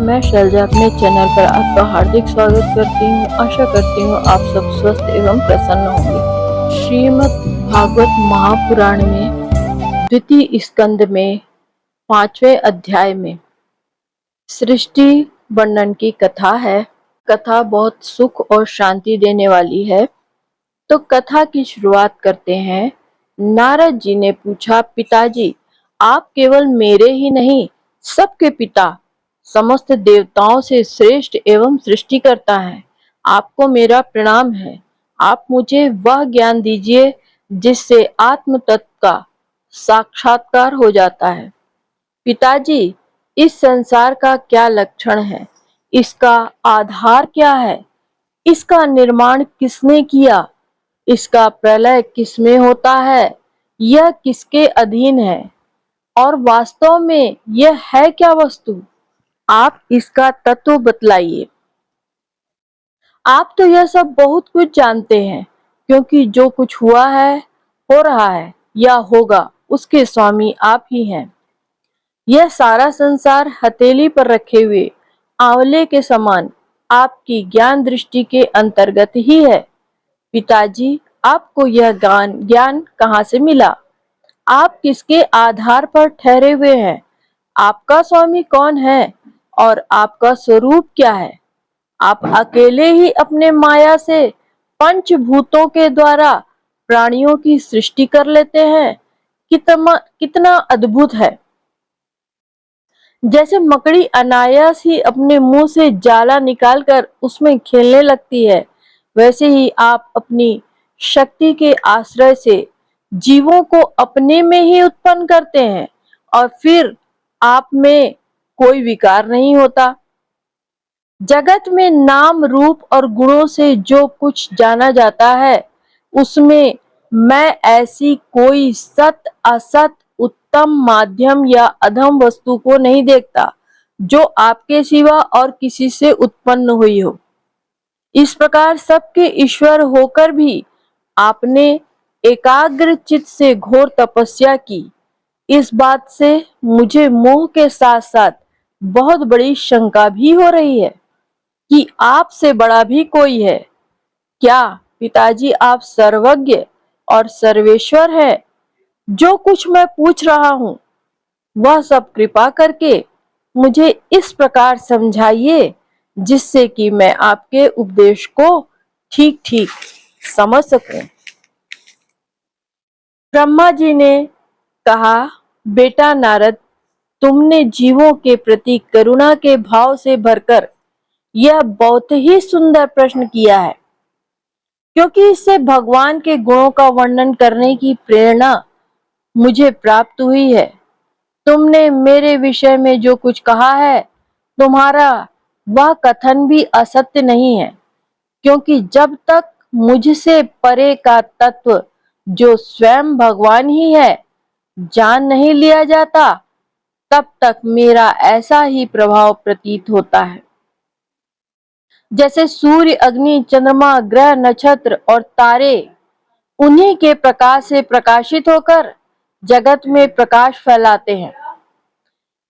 मैं शैलजा अपने चैनल पर आपका हार्दिक स्वागत करती हूँ। आशा करती हूँ आप सब स्वस्थ एवं प्रसन्न होंगे। श्रीमद् भागवत महापुराण में द्वितीय स्कंद में 5वें अध्याय में सृष्टि वर्णन की कथा है। कथा बहुत सुख और शांति देने वाली है। तो कथा की शुरुआत करते हैं। नारद जी ने पूछा, पिताजी, आप केवल मेरे ही नहीं सबके पिता, समस्त देवताओं से श्रेष्ठ एवं सृष्टिकर्ता हैं। आपको मेरा प्रणाम है। आप मुझे वह ज्ञान दीजिए जिससे आत्म तत्व का साक्षात्कार हो जाता है। पिताजी, इस संसार का क्या लक्षण है? इसका आधार क्या है? इसका निर्माण किसने किया? इसका प्रलय किसमें होता है? यह किसके अधीन है? और वास्तव में यह है क्या वस्तु? आप इसका तत्व बतलाइए। आप तो यह सब बहुत कुछ जानते हैं, क्योंकि जो कुछ हुआ है, हो रहा है या होगा, उसके स्वामी आप ही हैं। यह सारा संसार हथेली पर रखे हुए आंवले के समान आपकी ज्ञान दृष्टि के अंतर्गत ही है। पिताजी, आपको यह ज्ञान कहाँ से मिला? आप किसके आधार पर ठहरे हुए हैं? आपका स्वामी कौन है और आपका स्वरूप क्या है? आप अकेले ही अपने माया से पंचभूतों के द्वारा प्राणियों की सृष्टि कर लेते हैं। कितना कितना अद्भुत है। जैसे मकड़ी अनायास ही अपने मुंह से जाला निकालकर उसमें खेलने लगती है, वैसे ही आप अपनी शक्ति के आश्रय से जीवों को अपने में ही उत्पन्न करते हैं और फिर आप में कोई विकार नहीं होता। जगत में नाम रूप और गुणों से जो कुछ जाना जाता है, उसमें मैं ऐसी कोई सत असत, उत्तम माध्यम या अधम वस्तु को नहीं देखता जो आपके सिवा और किसी से उत्पन्न हुई हो। इस प्रकार सबके ईश्वर होकर भी आपने एकाग्र चित्त से घोर तपस्या की। इस बात से मुझे मोह के साथ साथ बहुत बड़ी शंका भी हो रही है कि आपसे बड़ा भी कोई है। क्या पिताजी आप सर्वज्ञ और सर्वेश्वर है? जो कुछ मैं पूछ रहा हूँ वह सब कृपा करके मुझे इस प्रकार समझाइए जिससे कि मैं आपके उपदेश को ठीक ठीक समझ सकूं। ब्रह्मा जी ने कहा, बेटा नारद, तुमने जीवों के प्रति करुणा के भाव से भरकर यह बहुत ही सुंदर प्रश्न किया है, क्योंकि इससे भगवान के गुणों का वर्णन करने की प्रेरणा मुझे प्राप्त हुई है। तुमने मेरे विषय में जो कुछ कहा है, तुम्हारा वह कथन भी असत्य नहीं है, क्योंकि जब तक मुझसे परे का तत्व जो स्वयं भगवान ही है जान नहीं लिया जाता, तब तक मेरा ऐसा ही प्रभाव प्रतीत होता है। जैसे सूर्य, अग्नि, चंद्रमा, ग्रह, नक्षत्र और तारे उन्हीं के प्रकाश से प्रकाशित होकर जगत में प्रकाश फैलाते हैं,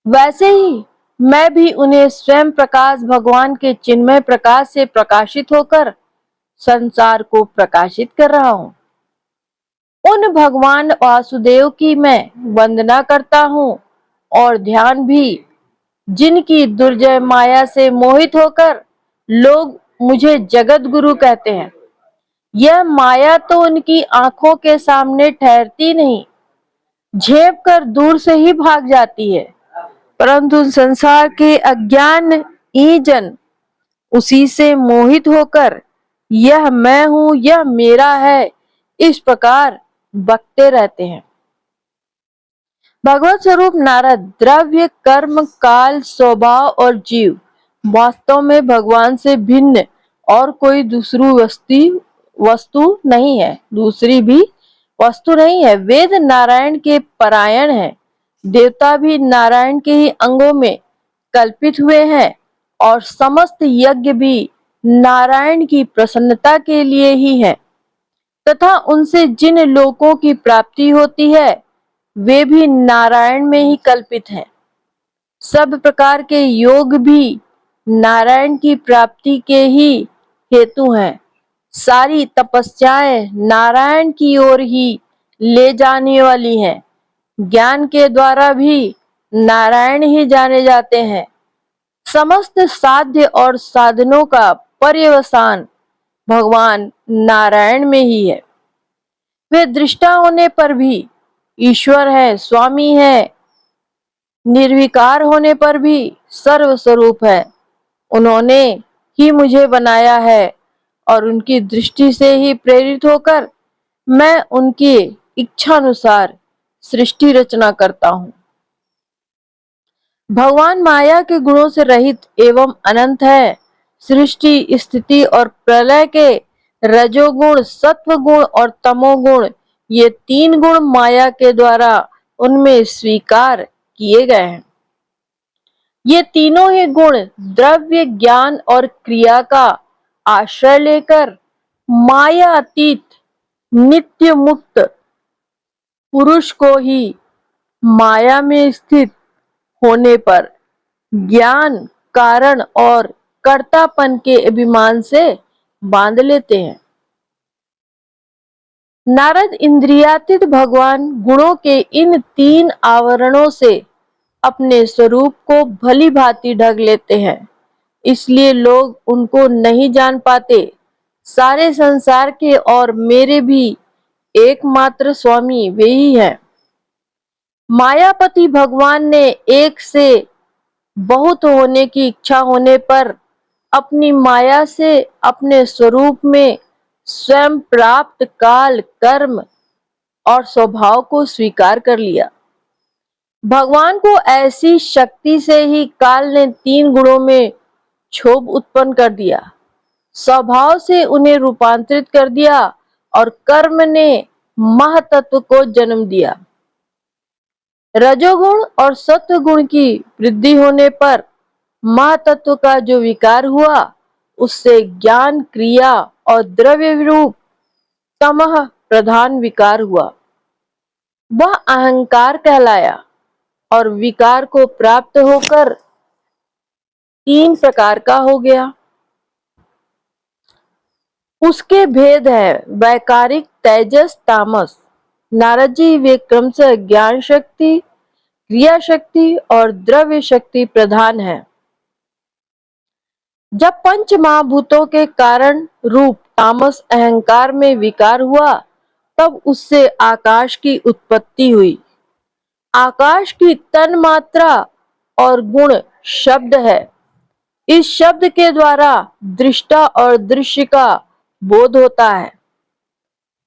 वैसे ही मैं भी उन्हें स्वयं प्रकाश भगवान के चिन्मय प्रकाश से प्रकाशित होकर संसार को प्रकाशित कर रहा हूँ। उन भगवान वासुदेव की मैं वंदना करता हूँ और ध्यान भी, जिनकी दुर्जय माया से मोहित होकर लोग मुझे जगत गुरु कहते हैं। यह माया तो उनकी आंखों के सामने ठहरती नहीं, झेप कर दूर से ही भाग जाती है, परंतु संसार के अज्ञान ईजन उसी से मोहित होकर यह मैं हूँ, यह मेरा है, इस प्रकार बकते रहते हैं। भगवत स्वरूप नारद, द्रव्य, कर्म, काल, स्वभाव और जीव वास्तव में भगवान से भिन्न और कोई दूसरी वस्तु नहीं है। वेद नारायण के परायण है, देवता भी नारायण के ही अंगों में कल्पित हुए हैं और समस्त यज्ञ भी नारायण की प्रसन्नता के लिए ही है, तथा उनसे जिन लोकों की प्राप्ति होती है वे भी नारायण में ही कल्पित हैं। सब प्रकार के योग भी नारायण की प्राप्ति के ही हेतु हैं। सारी तपस्याएं नारायण की ओर ही ले जाने वाली हैं। ज्ञान के द्वारा भी नारायण ही जाने जाते हैं। समस्त साध्य और साधनों का पर्यवसान भगवान नारायण में ही है। वे दृष्टा होने पर भी ईश्वर है, स्वामी है, निर्विकार होने पर भी सर्वस्वरूप है। उन्होंने ही मुझे बनाया है और उनकी दृष्टि से ही प्रेरित होकर मैं उनकी इच्छानुसार सृष्टि रचना करता हूँ। भगवान माया के गुणों से रहित एवं अनंत है। सृष्टि, स्थिति और प्रलय के रजोगुण, सत्वगुण और तमोगुण, ये तीन गुण माया के द्वारा उनमें स्वीकार किए गए हैं। ये तीनों ही गुण द्रव्य, ज्ञान और क्रिया का आश्रय लेकर माया अतीत नित्य मुक्त पुरुष को ही माया में स्थित होने पर ज्ञान, कारण और कर्तापन के अभिमान से बांध लेते हैं। नारद इंद्रियातीत भगवान गुणों के इन तीन आवरणों से अपने स्वरूप को भली भांति ढक लेते हैं, इसलिए लोग उनको नहीं जान पाते। सारे संसार के और मेरे भी एकमात्र स्वामी वे ही हैं। मायापति भगवान ने एक से बहुत होने की इच्छा होने पर अपनी माया से अपने स्वरूप में स्वयं प्राप्त काल, कर्म और स्वभाव को स्वीकार कर लिया। भगवान को ऐसी शक्ति से ही काल ने तीन गुणों में क्षोभ उत्पन्न कर दिया, स्वभाव से उन्हें रूपांतरित कर दिया और कर्म ने महातत्व को जन्म दिया। रजोगुण और सत्व गुण की वृद्धि होने पर महातत्व का जो विकार हुआ, उससे ज्ञान, क्रिया और द्रव्य रूप तमह प्रधान विकार हुआ। वह अहंकार कहलाया और विकार को प्राप्त होकर तीन प्रकार का हो गया। उसके भेद है वैकारिक, तेजस, तामस। नारद जी वे क्रमशः ज्ञान शक्ति, क्रिया शक्ति और द्रव्य शक्ति प्रधान है। जब पंच महाभूतों के कारण रूप तामस अहंकार में विकार हुआ, तब उससे आकाश की उत्पत्ति हुई। आकाश की तन मात्रा और गुण शब्द है। इस शब्द के द्वारा दृष्टा और दृश्य का बोध होता है।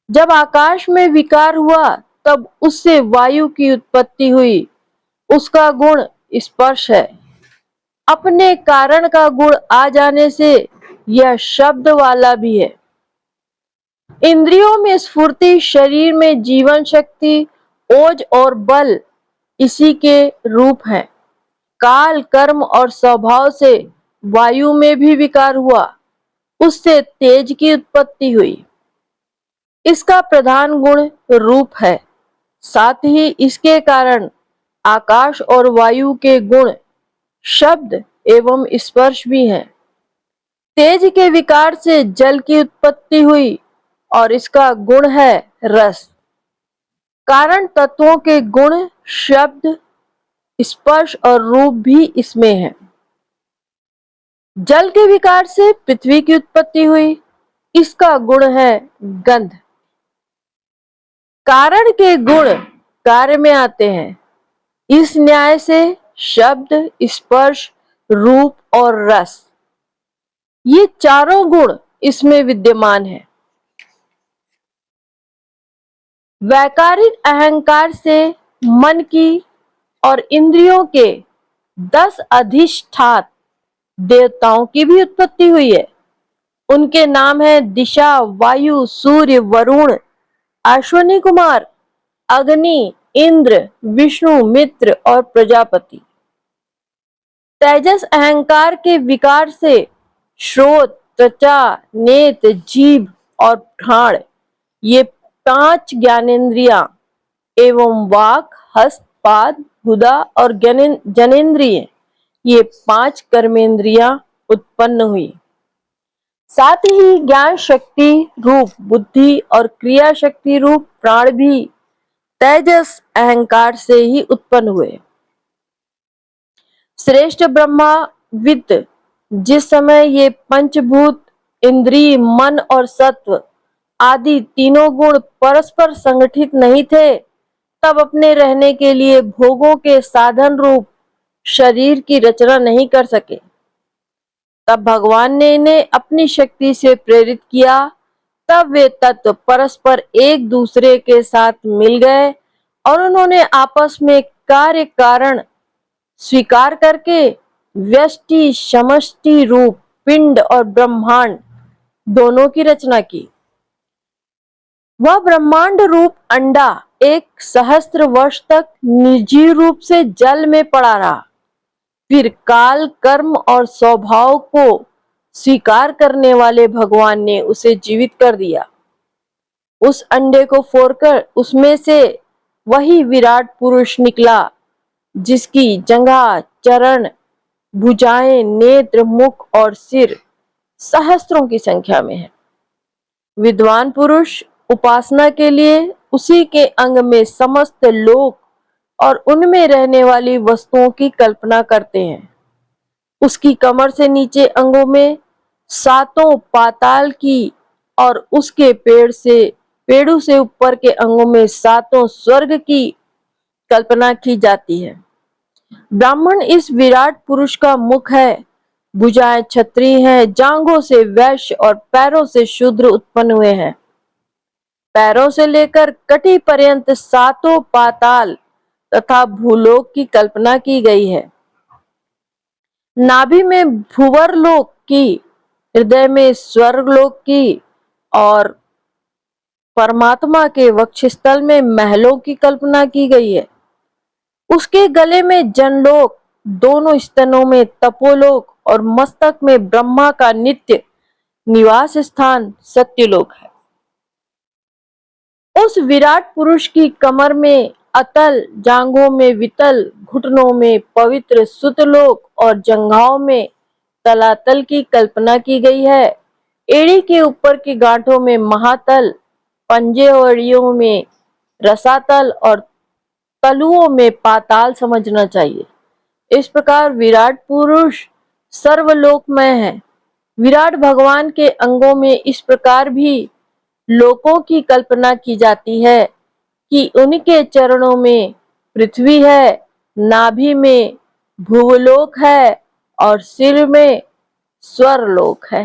जब आकाश में विकार हुआ, तब उससे वायु की उत्पत्ति हुई। उसका गुण स्पर्श है। अपने कारण का गुण आ जाने से यह शब्द वाला भी है। इंद्रियों में स्फूर्ति, शरीर में जीवन शक्ति, ओज और बल इसी के रूप हैं। काल, कर्म और स्वभाव से वायु में भी विकार हुआ, उससे तेज की उत्पत्ति हुई। इसका प्रधान गुण रूप है। साथ ही इसके कारण आकाश और वायु के गुण शब्द एवं स्पर्श भी हैं। तेज के विकार से जल की उत्पत्ति हुई और इसका गुण है रस। कारण तत्वों के गुण शब्द, स्पर्श और रूप भी इसमें है। जल के विकार से पृथ्वी की उत्पत्ति हुई, इसका गुण है गंध। कारण के गुण कार्य में आते हैं। इस न्याय से शब्द, स्पर्श, रूप और रस, ये चारों गुण इसमें विद्यमान है। वैकारिक अहंकार से मन की और इंद्रियों के 10 अधिष्ठात देवताओं की भी उत्पत्ति हुई है। उनके नाम है दिशा, वायु, सूर्य, वरुण, अश्विनी कुमार, अग्नि, इंद्र, विष्णु, मित्र और प्रजापति। तेजस अहंकार के विकार से श्रोत, त्वचा, नेत्र, जीभ और घ्राण, ये 5 ज्ञानेंद्रियां एवं वाक, हस्त, पाद, गुदा और जनेंद्रिय, ये 5 कर्मेंद्रियां उत्पन्न हुई। साथ ही ज्ञान शक्ति रूप बुद्धि और क्रिया शक्ति रूप प्राण भी तेजस अहंकार से ही उत्पन्न हुए। श्रेष्ठ ब्रह्मा विद जिस समय ये पंचभूत इंद्रिय मन और सत्व आदि तीनों गुण परस्पर संगठित नहीं थे, तब अपने रहने के लिए भोगों के साधन रूप शरीर की रचना नहीं कर सके। तब भगवान ने इन्हें अपनी शक्ति से प्रेरित किया। तब वे तत्व परस्पर एक दूसरे के साथ मिल गए और उन्होंने आपस में कार्य कारण स्वीकार करके व्यष्टि समष्टि रूप पिंड और ब्रह्मांड दोनों की रचना की। वह ब्रह्मांड रूप अंडा एक सहस्त्र वर्ष तक निर्जीव रूप से जल में पड़ा रहा। फिर काल कर्म और स्वभाव को स्वीकार करने वाले भगवान ने उसे जीवित कर दिया। उस अंडे को फोड़कर उसमें से वही विराट पुरुष निकला, जिसकी जंघा चरण भुजाएं नेत्र मुख और सिर सहस्त्रों की संख्या में है। विद्वान पुरुष उपासना के लिए उसी के अंग में समस्त लोक और उनमें रहने वाली वस्तुओं की कल्पना करते हैं। उसकी कमर से नीचे अंगों में सातों पाताल की और उसके पेड़ों से ऊपर के अंगों में सातों स्वर्ग की कल्पना की जाती है। ब्राह्मण इस विराट पुरुष का मुख है, भुजाएं क्षत्रिय हैं, जांघों से वैश्य और पैरों से शूद्र उत्पन्न हुए हैं। पैरों से लेकर कटी पर्यंत सातों पाताल तथा भूलोक की कल्पना की गई है। नाभि में भूवर लोक की, हृदय में स्वर्गलोक की और परमात्मा के वक्षस्थल में महलों की कल्पना की गई है। उसके गले में जनलोक, दोनों स्तनों में तपोलोक और मस्तक में ब्रह्मा का नित्य निवास स्थान सत्यलोक है। उस विराट पुरुष की कमर में अतल, जांघों में वितल, घुटनों में पवित्र सुतलोक और जंघाओं में तलातल की कल्पना की गई है। एड़ी के ऊपर की गांठों में महातल, पंजे और एड़ियों में रसातल और तलुओं में पाताल समझना चाहिए। इस प्रकार विराट पुरुष सर्वलोकमय है। विराट भगवान के अंगों में इस प्रकार भी लोकों की कल्पना की जाती है कि उनके चरणों में पृथ्वी है, नाभि में भूलोक है और सिर में स्वरलोक है।